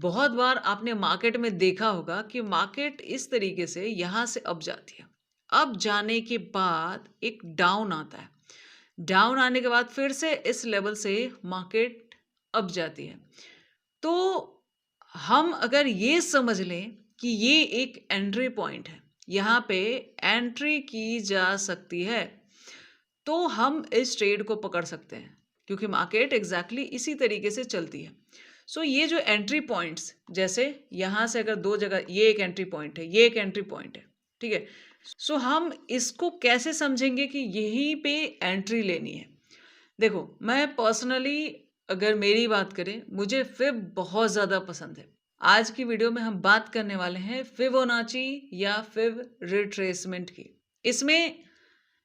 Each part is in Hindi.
बहुत बार आपने मार्केट में देखा होगा कि मार्केट इस तरीके से यहाँ से अप जाती है। अप जाने के बाद एक डाउन आता है। डाउन आने के बाद फिर से इस लेवल से मार्केट अप जाती है। तो हम अगर ये समझ लें कि ये एक एंट्री पॉइंट है, यहाँ पे एंट्री की जा सकती है, तो हम इस ट्रेड को पकड़ सकते हैं क्योंकि मार्केट एग्जैक्टली इसी तरीके से चलती है। सो ये जो एंट्री पॉइंट्स, जैसे यहाँ से अगर दो जगह, ये एक एंट्री पॉइंट है, ये एक एंट्री पॉइंट है, ठीक है। सो हम इसको कैसे समझेंगे कि यहीं पे एंट्री लेनी है। देखो, मैं पर्सनली अगर मेरी बात करें, मुझे फिब बहुत ज़्यादा पसंद है। आज की वीडियो में हम बात करने वाले हैं फिबोनाची या फिब रिट्रेसमेंट की। इसमें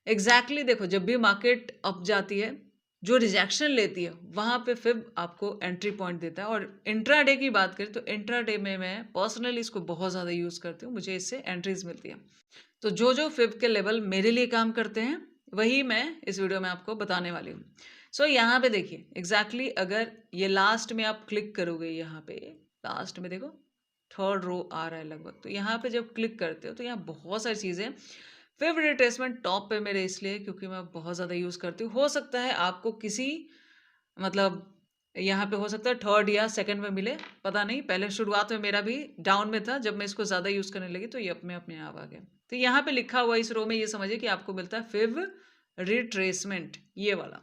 एग्जैक्टली देखो, जब भी मार्केट अप जाती है, जो रिजेक्शन लेती है वहां पे फिब आपको एंट्री पॉइंट देता है। और इंट्राडे की बात करें तो इंट्राडे में मैं पर्सनली इसको बहुत ज़्यादा यूज़ करती हूँ, मुझे इससे एंट्रीज मिलती है। तो जो जो फिब के लेवल मेरे लिए काम करते हैं वही मैं इस वीडियो में आपको बताने वाली हूँ। सो यहाँ पे देखिए एग्जैक्टली अगर ये लास्ट में आप क्लिक करोगे, यहाँ पे लास्ट में देखो थर्ड रो आ रहा है लगभग, तो यहाँ पे जब क्लिक करते हो तो यहाँ बहुत सारी चीज़ें। फेवरेट रिट्रेसमेंट टॉप पे मेरे इसलिए क्योंकि मैं बहुत ज़्यादा यूज़ करती हूँ। हो सकता है आपको किसी, मतलब यहाँ पे हो सकता है थर्ड या सेकंड में मिले, पता नहीं। पहले शुरुआत में मेरा भी डाउन में था, जब मैं इसको ज़्यादा यूज़ करने लगी तो ये अपने अपने आप आ गया। तो यहाँ पे लिखा हुआ इस रो में ये समझिए कि आपको मिलता है फिव रिट्रेसमेंट, ये वाला।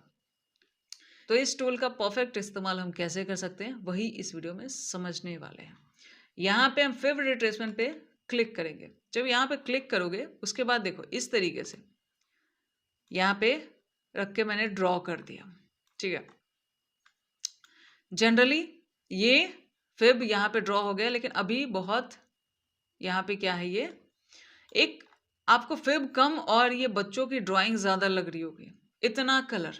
तो इस टूल का परफेक्ट इस्तेमाल हम कैसे कर सकते हैं वही इस वीडियो में समझने वाले हैं। यहाँ पे हम फिव रिट्रेसमेंट पे क्लिक करेंगे। जब यहाँ पे क्लिक करोगे उसके बाद देखो इस तरीके से यहाँ पे रख के मैंने ड्रॉ कर दिया, ठीक है। जनरली ये फिब यहाँ पे ड्रॉ हो गया, लेकिन अभी बहुत यहाँ पे क्या है, ये एक आपको फिब कम और ये बच्चों की ड्राइंग ज़्यादा लग रही होगी। इतना कलर,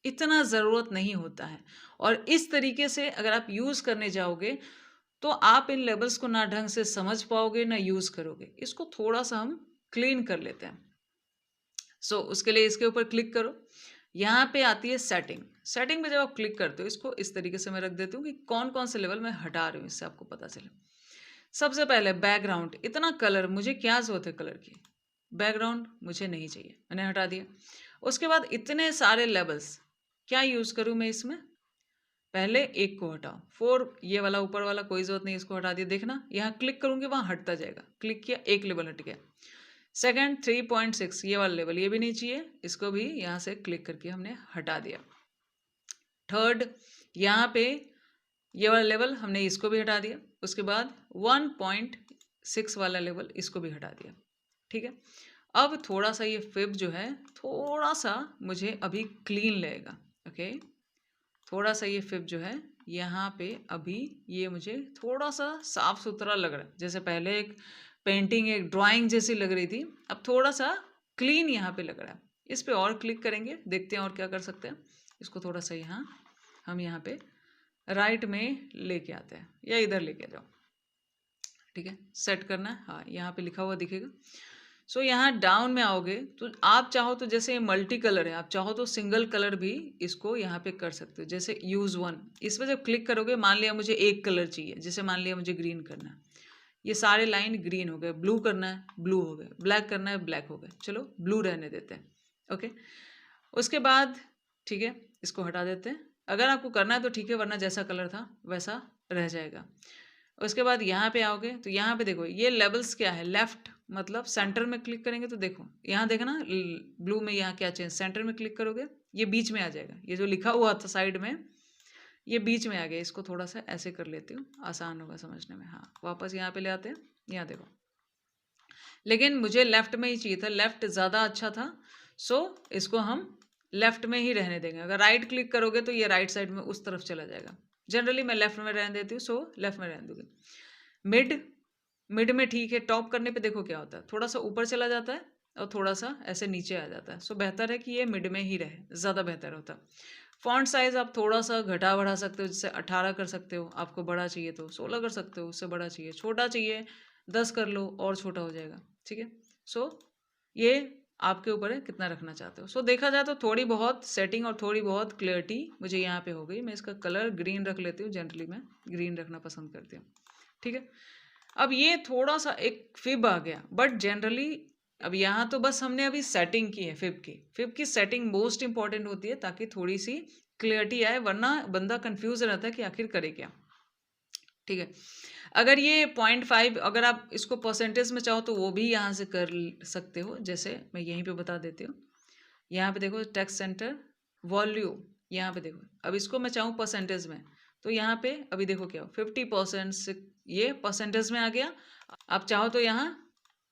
इतना ज़रूरत नहीं होता है। और इस तरीके से अगर आप यूज़ करने जाओगे तो आप इन लेवल्स को ना ढंग से समझ पाओगे ना यूज़ करोगे। इसको थोड़ा सा हम क्लीन कर लेते हैं। उसके लिए इसके ऊपर क्लिक करो। यहाँ पे आती है सेटिंग। सेटिंग में जब आप क्लिक करते हो, इसको इस तरीके से मैं रख देती हूँ कि कौन कौन से लेवल मैं हटा रही हूँ, इससे आपको पता चले। सबसे पहले बैकग्राउंड, इतना कलर मुझे क्या जरूरत है कलर की, बैकग्राउंड मुझे नहीं चाहिए, मैंने हटा दिया। उसके बाद इतने सारे लेवल्स, क्या यूज़ करूँ मैं इसमें, पहले एक को हटाओ। 4 ये वाला ऊपर वाला कोई जरूरत नहीं, इसको हटा दिया। देखना यहाँ क्लिक करूंगी वहां हटता जाएगा, क्लिक किया एक लेवल हट गया। सेकंड 3.6 ये वाला लेवल, ये भी नहीं चाहिए, इसको भी यहाँ से क्लिक करके हमने हटा दिया। थर्ड यहाँ पे ये वाला लेवल हमने इसको भी हटा दिया। उसके बाद 1.6 वाला लेवल इसको भी हटा दिया, ठीक है। अब थोड़ा सा ये फिब जो है थोड़ा सा मुझे अभी क्लीन लगेगा, ओके। थोड़ा सा ये फिब जो है यहाँ पे अभी ये मुझे थोड़ा सा साफ सुथरा लग रहा है। जैसे पहले एक पेंटिंग, एक ड्राइंग जैसी लग रही थी, अब थोड़ा सा क्लीन यहाँ पे लग रहा है। इस पे और क्लिक करेंगे, देखते हैं और क्या कर सकते हैं। इसको थोड़ा सा यहाँ हम यहाँ पे राइट में लेके आते हैं या इधर लेके जाओ, ठीक है। सेट करना है, हाँ यहाँ पे लिखा हुआ दिखेगा। यहाँ डाउन में आओगे तो आप चाहो तो, जैसे मल्टी कलर है, आप चाहो तो सिंगल कलर भी इसको यहाँ पे कर सकते हो। जैसे यूज़ वन, इस पर जब क्लिक करोगे, मान लिया मुझे एक कलर चाहिए, जैसे मान लिया मुझे ग्रीन करना है, ये सारे लाइन ग्रीन हो गए। ब्लू करना है, ब्लू हो गए। ब्लैक करना है, ब्लैक हो गए। चलो ब्लू रहने देते हैं, ओके। उसके बाद ठीक है, इसको हटा देते हैं। अगर आपको करना है तो ठीक है, वरना जैसा कलर था वैसा रह जाएगा। उसके बाद यहाँ पे आओगे तो यहाँ पे देखो ये लेवल्स क्या है, लेफ्ट मतलब सेंटर में क्लिक करेंगे तो देखो यहाँ देखना ब्लू में यहाँ क्या चेंज, सेंटर में क्लिक करोगे ये बीच में आ जाएगा। ये जो लिखा हुआ था साइड में ये बीच में आ गया। इसको थोड़ा सा ऐसे कर लेती हूँ, आसान होगा समझने में। हाँ वापस यहाँ पे ले आते हैं, यहाँ देखो, लेकिन मुझे लेफ्ट में ही चाहिए था, लेफ्ट ज़्यादा अच्छा था। इसको हम लेफ्ट में ही रहने देंगे। अगर राइट क्लिक करोगे तो ये राइट साइड में उस तरफ चला जाएगा। जनरली मैं लेफ्ट में रहने देती हूँ, लेफ्ट में रहने दूंगी। मिड, मिड में ठीक है। टॉप करने पे देखो क्या होता है, थोड़ा सा ऊपर चला जाता है और थोड़ा सा ऐसे नीचे आ जाता है। बेहतर है कि ये मिड में ही रहे, ज़्यादा बेहतर होता है। फॉन्ट साइज़ आप थोड़ा सा घटा बढ़ा सकते हो, जैसे 18 कर सकते हो, आपको बड़ा चाहिए तो 16 कर सकते हो, उससे बड़ा चाहिए, छोटा चाहिए 10 कर लो और छोटा हो जाएगा, ठीक है। ये आपके ऊपर है कितना रखना चाहते हो। सो देखा जाए तो थोड़ी बहुत सेटिंग और थोड़ी बहुत क्लियरिटी मुझे यहाँ पे हो गई। मैं इसका कलर ग्रीन रख लेती हूँ, जनरली मैं ग्रीन रखना पसंद करती हूँ। ठीक है, अब ये थोड़ा सा एक फिब आ गया, बट जनरली अब यहाँ तो बस हमने अभी सेटिंग की है फिब की सेटिंग मोस्ट इंपॉर्टेंट होती है, ताकि थोड़ी सी क्लियरिटी आए, वरना बंदा कंफ्यूज रहता है कि आखिर करे क्या। ठीक है, अगर ये 0.5 अगर आप इसको परसेंटेज में चाहो तो वो भी यहाँ से कर सकते हो, जैसे मैं यहीं पे बता देती हूँ। यहाँ पे देखो टेक्स्ट सेंटर वॉल्यूम, यहाँ पे देखो अब इसको मैं चाहूँ परसेंटेज में, तो यहाँ पे अभी देखो क्या 50% से ये परसेंटेज में आ गया। आप चाहो तो यहाँ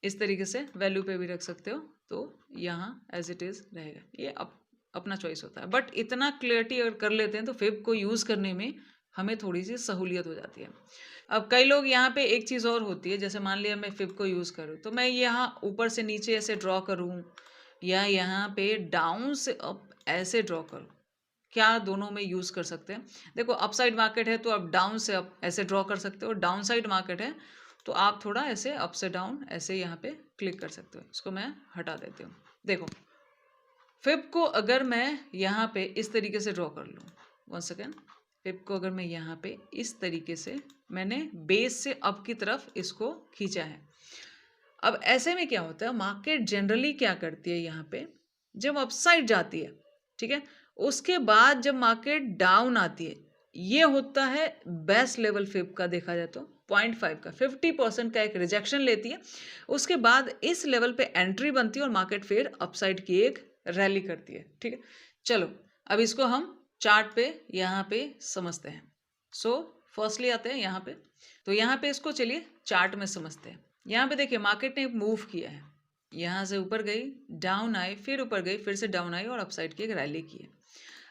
इस तरीके से वैल्यू पे भी रख सकते हो, तो यहाँ एज इट इज़ रहेगा। ये अपना चॉइस होता है, बट इतना क्लियरिटी अगर कर लेते हैं तो फिब को यूज़ करने में हमें थोड़ी सी सहूलियत हो जाती है। अब कई लोग यहाँ पे एक चीज़ और होती है, जैसे मान लिया मैं फिब को यूज़ करूँ तो मैं यहाँ ऊपर से नीचे ऐसे ड्रॉ करूँ या यहाँ पे डाउन से अप ऐसे ड्रॉ करूँ, क्या दोनों में यूज़ कर सकते हैं। देखो अपसाइड मार्केट है तो आप डाउन से अप ऐसे ड्रॉ कर सकते हो, डाउन साइड मार्केट है तो आप थोड़ा ऐसे अप से डाउन ऐसे यहाँ पे क्लिक कर सकते हो। इसको मैं हटा देती हूँ। देखो फिब को अगर मैं यहाँ पे इस तरीके से ड्रॉ कर लूँ, वन सेकेंड, फिब को अगर मैं यहाँ पे इस तरीके से मैंने बेस से अप की तरफ इसको खींचा है। अब ऐसे में क्या होता है, मार्केट जनरली क्या करती है, यहाँ पे जब अपसाइड जाती है, ठीक है, उसके बाद जब मार्केट डाउन आती है, ये होता है बेस्ट लेवल फिब का। देखा जाए तो 0.5 का 50% का एक रिजेक्शन लेती है, उसके बाद इस लेवल पे एंट्री बनती है और मार्केट फिर अपसाइड की एक रैली करती है। ठीक है, चलो अब इसको हम चार्ट पे यहाँ पे समझते हैं। सो फर्स्टली आते हैं यहाँ पे, तो यहाँ पे इसको चलिए चार्ट में समझते हैं। यहाँ पे देखिए मार्केट ने एक मूव किया है, यहाँ से ऊपर गई, डाउन आई, फिर ऊपर गई, फिर से डाउन आई और अपसाइड की एक रैली की है।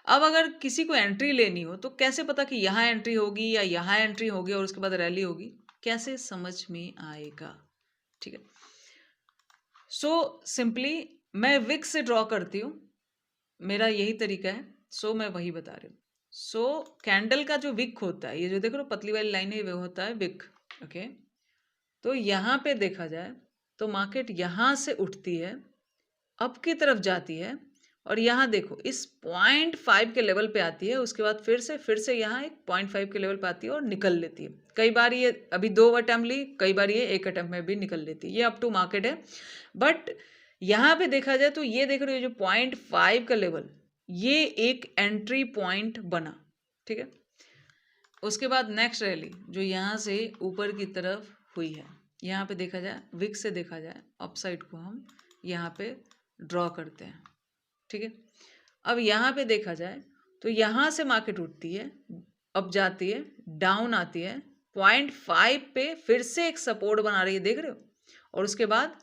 अब अगर किसी को एंट्री लेनी हो तो कैसे पता कि यहाँ एंट्री होगी या यहाँ एंट्री होगी और उसके बाद रैली होगी, कैसे समझ में आएगा। ठीक है, सो सिंपली मैं विक से ड्रॉ करती हूँ, मेरा यही तरीका है। सो मैं वही बता रही हूँ। सो कैंडल का जो विक होता है, ये जो देख रहे हो पतली वाली लाइन है, वो होता है विक। ओके, तो यहाँ पे देखा जाए तो मार्केट यहाँ से उठती है, अप की तरफ जाती है और यहाँ देखो इस 0.5 के लेवल पे आती है, उसके बाद फिर से यहाँ एक 0.5 के लेवल पे आती है और निकल लेती है। कई बार ये अभी 2 अटेम्प्ट ली, कई बार ये 1 अटेम्प्ट में भी निकल लेती है, ये अप टू मार्केट है। बट यहाँ पे देखा जाए तो ये देख रहे हो जो 0.5 का लेवल, ये एक एंट्री पॉइंट बना। ठीक है, उसके बाद नेक्स्ट रैली जो यहाँ से ऊपर की तरफ हुई है, यहाँ पे देखा जाए विक से देखा जाए अपसाइड को हम यहाँ पे ड्रॉ करते हैं। ठीक है, अब यहाँ पे देखा जाए तो यहाँ से मार्केट उठती है, अब जाती है, डाउन आती है, 0.5 पे फिर से एक सपोर्ट बना रही है, देख रहे हो, और उसके बाद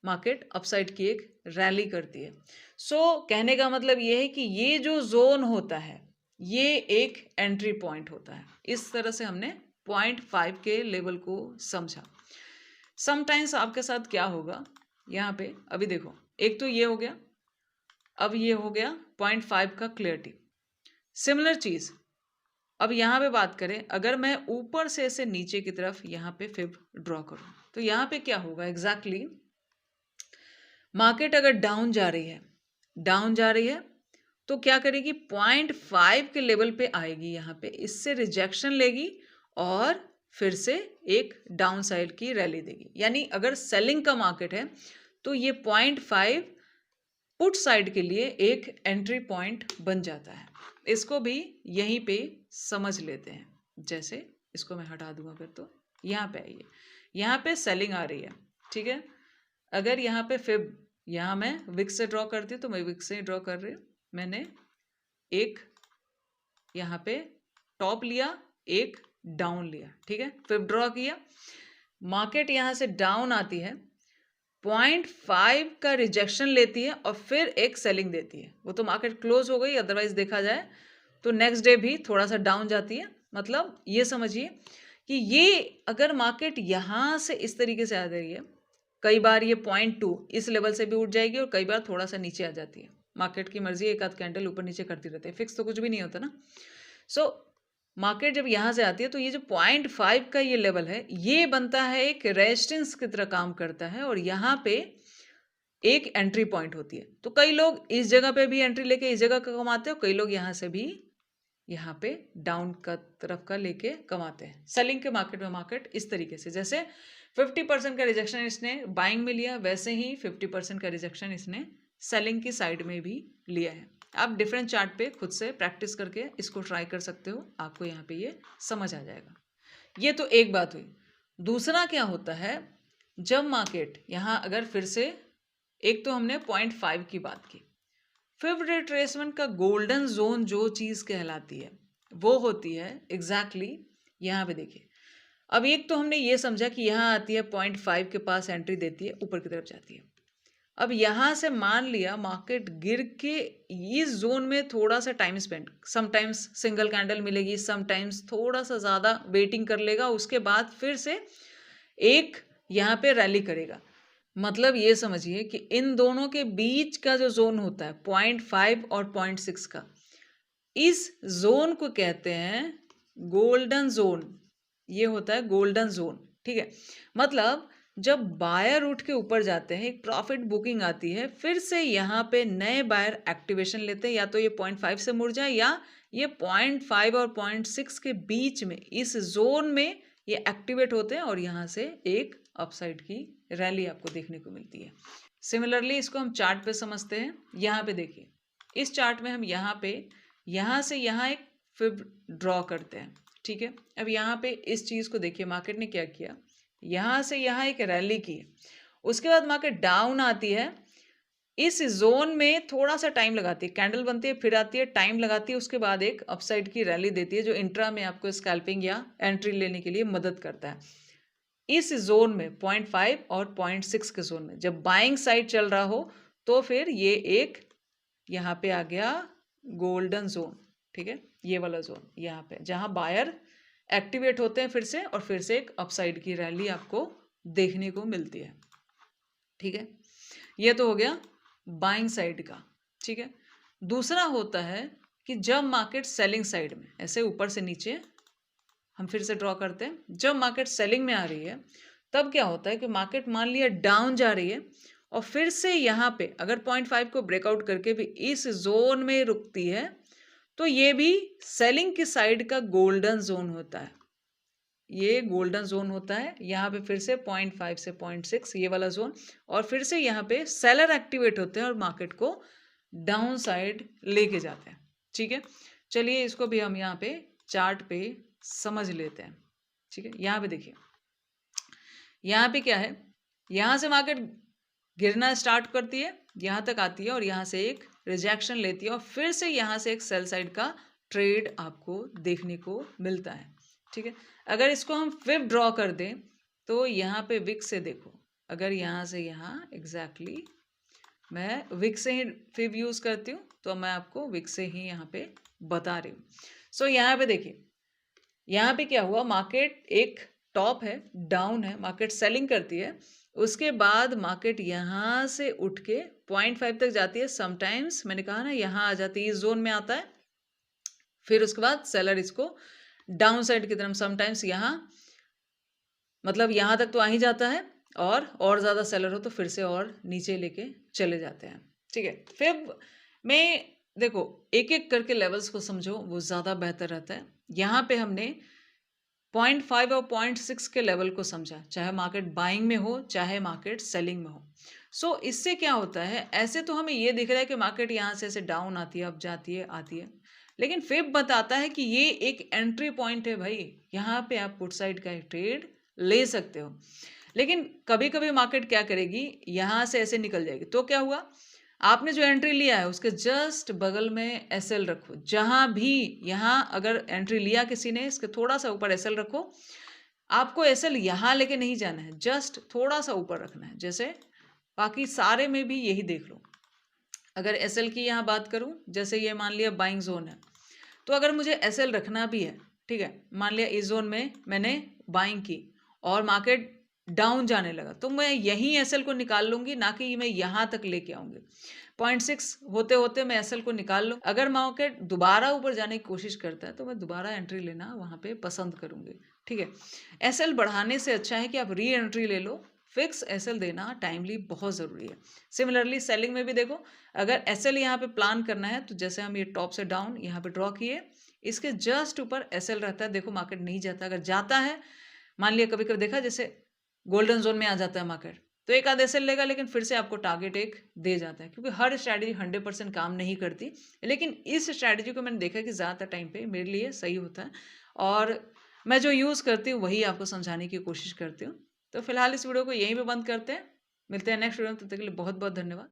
मार्केट अपसाइड की एक रैली करती है। सो कहने का मतलब ये है कि ये जो जोन होता है ये एक एंट्री पॉइंट होता है। इस तरह से हमने 0.5 के लेवल को समझा। समटाइम्स आपके साथ क्या होगा, यहाँ पे अभी देखो एक तो ये हो गया, अब ये हो गया 0.5 का क्लियरिटी। सिमिलर चीज अब यहाँ पे बात करें, अगर मैं ऊपर से ऐसे नीचे की तरफ यहाँ पे फिब ड्रॉ करूँ तो यहाँ पे क्या होगा एग्जैक्टली, मार्केट अगर डाउन जा रही है तो क्या करेगी, 0.5 के लेवल पे आएगी, यहाँ पे इससे रिजेक्शन लेगी और फिर से एक डाउन साइड की रैली देगी। यानी अगर सेलिंग का मार्केट है तो ये 0.5 पुट साइड के लिए एक एंट्री पॉइंट बन जाता है। इसको भी यहीं पे समझ लेते हैं। जैसे इसको मैं हटा दूंगा फिर, तो यहाँ पे आइए, यहाँ पे सेलिंग आ रही है। ठीक है, अगर यहाँ पे फिब, यहाँ मैं विक से ड्रॉ करती हूँ तो मैं विक से ड्रॉ कर रही हूँ। मैंने एक यहाँ पे टॉप लिया, एक डाउन लिया, ठीक है, फिर ड्रॉ किया, मार्केट यहाँ से डाउन आती है, 0.5 का रिजेक्शन लेती है और फिर एक सेलिंग देती है। वो तो मार्केट क्लोज हो गई, अदरवाइज देखा जाए तो नेक्स्ट डे भी थोड़ा सा डाउन जाती है। मतलब ये समझिए कि ये अगर मार्केट यहाँ से इस तरीके से आ रही है, कई बार ये 0.2 इस लेवल से भी उठ जाएगी और कई बार थोड़ा सा नीचे आ जाती है। मार्केट की मर्जी, एक आध कैंडल ऊपर नीचे करती रहती है, फिक्स तो कुछ भी नहीं होता ना। सो मार्केट जब यहाँ से आती है तो ये जो 0.5 का ये लेवल है, ये बनता है एक रेजिस्टेंस की तरह काम करता है और यहाँ पे एक एंट्री पॉइंट होती है। तो कई लोग इस जगह पे भी एंट्री लेके इस जगह का कमाते हैं, कई लोग यहाँ से भी यहाँ पे डाउन का तरफ का लेके कमाते हैं। सेलिंग के मार्केट में मार्केट इस तरीके से, जैसे 50% का रिजेक्शन इसने बाइंग में लिया, वैसे ही 50% का रिजेक्शन इसने सेलिंग की साइड में भी लिया है। आप डिफरेंट चार्ट पे खुद से प्रैक्टिस करके इसको ट्राई कर सकते हो, आपको यहाँ पे ये समझ आ जाएगा। ये तो एक बात हुई। दूसरा क्या होता है, जब मार्केट यहाँ अगर फिर से, एक तो हमने 0.5 की बात की, फिफ्थ रिट्रेसमेंट का गोल्डन जोन जो चीज़ कहलाती है वो होती है एग्जैक्टली यहाँ पे देखिए। अब एक तो हमने ये समझा कि यहाँ आती है 0.5 के पास एंट्री देती है, ऊपर की तरफ जाती है। अब यहाँ से मान लिया मार्केट गिर के इस जोन में थोड़ा सा time spend, sometimes single candle मिलेगी, समटाइम्स थोड़ा सा ज़्यादा वेटिंग कर लेगा, उसके बाद फिर से एक यहाँ पे रैली करेगा। मतलब ये समझिए कि इन दोनों के बीच का जो जोन होता है 0.5 और 0.6 का, इस जोन को कहते हैं गोल्डन जोन। ये होता है गोल्डन जोन, ठीक है। मतलब जब बायर उठ के ऊपर जाते हैं, एक प्रॉफिट बुकिंग आती है, फिर से यहाँ पे नए बायर एक्टिवेशन लेते हैं, या तो ये 0.5 से मुड़ जाए या ये 0.5 और 0.6 के बीच में इस जोन में ये एक्टिवेट होते हैं और यहाँ से एक अपसाइड की रैली आपको देखने को मिलती है। सिमिलरली इसको हम चार्ट पे समझते हैं। यहाँ पे देखिए, इस चार्ट में हम यहाँ पे यहाँ से यहाँ एक फिब ड्रॉ करते हैं, ठीक है। अब यहाँ पे इस चीज़ को देखिए, मार्केट ने क्या किया, यहाँ से यहाँ एक रैली की, उसके बाद मार्केट डाउन आती है, इस जोन में थोड़ा सा टाइम लगाती है, कैंडल बनती है, फिर आती है, टाइम लगाती है, उसके बाद एक अपसाइड की रैली देती है जो इंट्रा में आपको स्कैल्पिंग या एंट्री लेने के लिए मदद करता है। इस जोन में 0.5 और 0.6 के जोन में जब बाइंग साइड चल रहा हो तो फिर ये एक यहाँ पे आ गया गोल्डन जोन, ठीक है। ये वाला जोन यहाँ पे जहाँ बायर एक्टिवेट होते हैं फिर से, और फिर से एक अपसाइड की रैली आपको देखने को मिलती है, ठीक है। ये तो हो गया बाइंग साइड का, ठीक है। दूसरा होता है कि जब मार्केट सेलिंग साइड में, ऐसे ऊपर से नीचे हम फिर से ड्रॉ करते हैं, जब मार्केट सेलिंग में आ रही है तब क्या होता है कि मार्केट मान लिया डाउन जा रही है और फिर से यहाँ पे अगर 0.5 को ब्रेकआउट करके भी इस जोन में रुकती है तो ये भी सेलिंग की साइड का गोल्डन जोन होता है। ये गोल्डन जोन होता है, यहाँ पे फिर से 0.5 से 0.6 ये वाला जोन, और फिर से यहाँ पे सेलर एक्टिवेट होते हैं और मार्केट को डाउन साइड लेके जाते हैं, ठीक है। चलिए इसको भी हम यहाँ पे चार्ट पे समझ लेते हैं, ठीक है। यहाँ पे देखिए, यहाँ पे क्या है, यहाँ से मार्केट गिरना स्टार्ट करती है, यहाँ तक आती है और यहाँ से एक रिजेक्शन लेती है और फिर से यहाँ से एक सेल साइड का ट्रेड आपको देखने को मिलता है, ठीक है। अगर इसको हम फिर ड्रॉ कर दें तो यहाँ पे विक से देखो, अगर यहाँ से यहाँ एग्जैक्टली मैं विक से ही फिब यूज़ करती हूँ तो मैं आपको विक से ही यहाँ पे बता रही हूँ। सो यहाँ पे देखिए, यहाँ पे क्या हुआ, मार्केट एक टॉप है, डाउन है, मार्केट सेलिंग करती है, उसके बाद मार्केट यहाँ से उठ के 0.5 तक जाती है, समटाइम्स मैंने कहा ना यहाँ आ जाती है, इस जोन में आता है, फिर उसके बाद सेलर इसको डाउन साइड की तरफ, समटाइम्स यहाँ मतलब यहाँ तक तो आ ही जाता है, और ज़्यादा सेलर हो तो फिर से और नीचे लेके चले जाते हैं, ठीक है। फिर में देखो एक एक करके लेवल्स को समझो, वो ज़्यादा बेहतर रहता है। यहाँ पे हमने 0.5 और 0.6 के लेवल को समझा, चाहे मार्केट बाइंग में हो चाहे मार्केट सेलिंग में हो। सो इससे क्या होता है, ऐसे तो हमें ये दिख रहा है कि मार्केट यहाँ से ऐसे डाउन आती है, अब जाती है, आती है, लेकिन फिब बताता है कि ये एक एंट्री पॉइंट है भाई, यहाँ पे आप पुट साइड का एक ट्रेड ले सकते हो। लेकिन कभी कभी मार्केट क्या करेगी, यहाँ से ऐसे निकल जाएगी, तो क्या हुआ, आपने जो एंट्री लिया है उसके जस्ट बगल में एसएल रखो, जहां भी यहाँ अगर एंट्री लिया किसी ने, इसके थोड़ा सा ऊपर एसएल रखो। आपको एसएल यहाँ लेके नहीं जाना है, जस्ट थोड़ा सा ऊपर रखना है, जैसे बाकी सारे में भी यही देख लो। अगर एसएल की यहाँ बात करूँ, जैसे ये मान लिया बाइंग जोन है, तो अगर मुझे एसएल रखना भी है, ठीक है, मान लिया इस जोन में मैंने बाइंग की और मार्केट डाउन जाने लगा, तो मैं यहीं एसएल को निकाल लूंगी, ना कि मैं यहाँ तक लेके आऊंगी। 0.6 होते होते मैं एसएल को निकाल लूँ, अगर मार्केट दोबारा ऊपर जाने की कोशिश करता है तो मैं दोबारा एंट्री लेना वहाँ पे पसंद करूंगी, ठीक है। एसएल बढ़ाने से अच्छा है कि आप री एंट्री ले लो, फिक्स एसएल देना टाइमली बहुत ज़रूरी है। सिमिलरली सेलिंग में भी देखो, अगर एसएल यहाँ पे प्लान करना है तो जैसे हम ये टॉप से डाउन यहाँ पे ड्रॉ किए, इसके जस्ट ऊपर एसएल रहता है। देखो मार्केट नहीं जाता, अगर जाता है मान लिया कभी कभी देखा जैसे गोल्डन जोन में आ जाता है मार्केट, तो एक आध एसएल लेगा लेकिन फिर से आपको टारगेट एक दे जाता है, क्योंकि हर स्ट्रैटेजी 100% काम नहीं करती। लेकिन इस स्ट्रैटेजी को मैंने देखा कि ज़्यादातर टाइम पे मेरे लिए सही होता है, और मैं जो यूज़ करती हूँ वही आपको समझाने की कोशिश करती हूँ। तो फिलहाल इस वीडियो को यहीं पे बंद करते हैं, मिलते हैं नेक्स्ट वीडियो में, तब तक के लिए बहुत बहुत धन्यवाद।